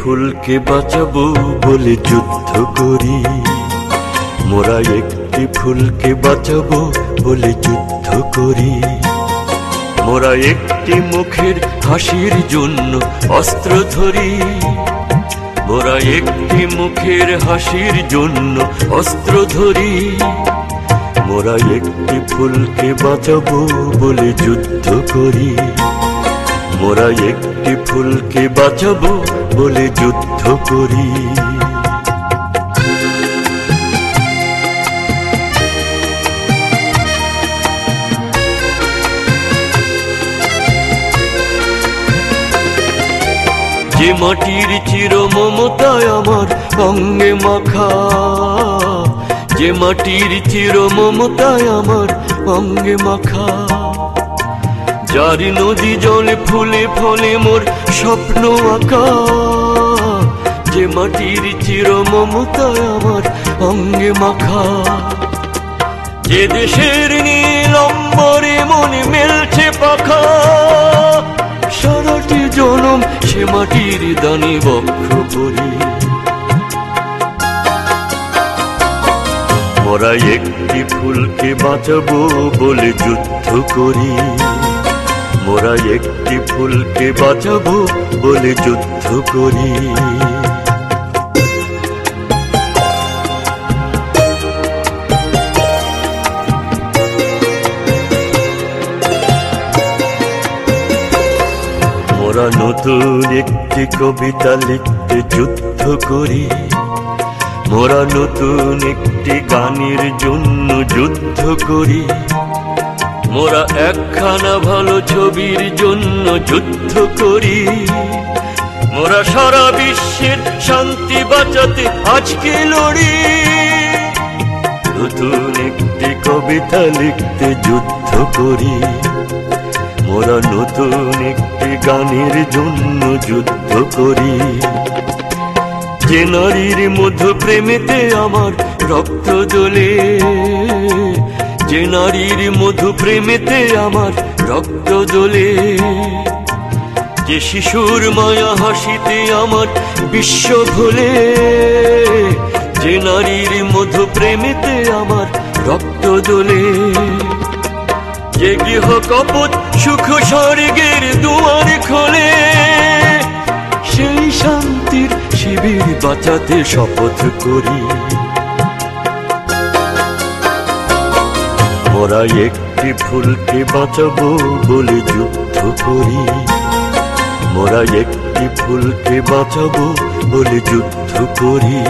ফুলকে বাঁচাবো বলে যুদ্ধ করি, মোরা একটি ফুলকে বাঁচাবো বলে যুদ্ধ করি। মোরা একটি মুখের হাসির জন্য অস্ত্র ধরি, মোরা একটি মুখের হাসির জন্য অস্ত্র ধরি। মোরা একটি ফুলকে বাঁচাবো বলে যুদ্ধ করি, মোরা একটি ফুলকে বাঁচাবো বলে যুদ্ধ করি। যে মাটির চির মমতায় আমার অঙ্গে মাখা, যে মাটির চির মমতায় আমার অঙ্গে মাখা, যার নদী জলে ফুলে ফলে মোর স্বপ্ন আঁকা। যে মাটির চির মমতায় আমার অঙ্গে মাখা, যে দেশের নীল অম্বরে মনে মেলছে পাখা। সারাটি জনম সে মাটির দানে বক্ষ করি, মোরা একটি ফুলকে বাঁচাবো বলে যুদ্ধ করি, মোরা একটি ফুলকে বাঁচাবো বলে যুদ্ধ করি। মোরা নতুন একটি কবিতা লিখতে যুদ্ধ করি, মোরা নতুন একটি গানের জন্য যুদ্ধ করি। মোরা একখানা ভালো ছবির জন্য যুদ্ধ করি, মোরা সারা বিশ্বের শান্তি বাঁচাতে আজকে লড়ি। নতুন একটি কবিতা লিখতে যুদ্ধ করি, মোরা নতুন একটি গানের জন্য যুদ্ধ করি। যে নারীর মধ্য প্রেমেতে আমার রক্ত জ্বলে, যে নারীর মধু প্রেমেতে আমার রক্ত জ্বলে, যে শিশুর মায়া হাসিতে আমার বিশ্ব ভোলে। যে নারীর মধু প্রেমেতে আমার রক্ত জ্বলে, যে গৃহ কপট সুখ স্বর্গের দুয়ার খোলে। সেই শান্তির শিবির বাঁচাতে শপথ করি, মোরা একটি ফুলকে বাঁচাবো বলে যুদ্ধ করি, মোরা একটি ফুলকে বাঁচাবো বলে যুদ্ধ করি।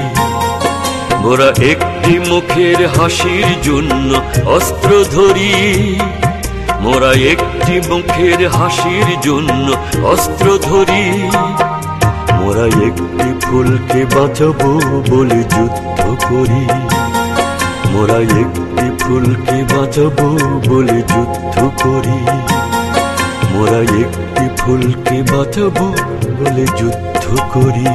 মোরা একটি মুখের হাসির জন্য অস্ত্র ধরি, মোরা একটি মুখের হাসির জন্য অস্ত্র ধরি। মোরা একটি ফুলকে বাঁচাবো বলে যুদ্ধ করি, মোরা একটি ফুলকে বাঁচাবো বলে যুদ্ধ করি। মোরা একটি ফুলকে বাঁচাবো বলে যুদ্ধ করি।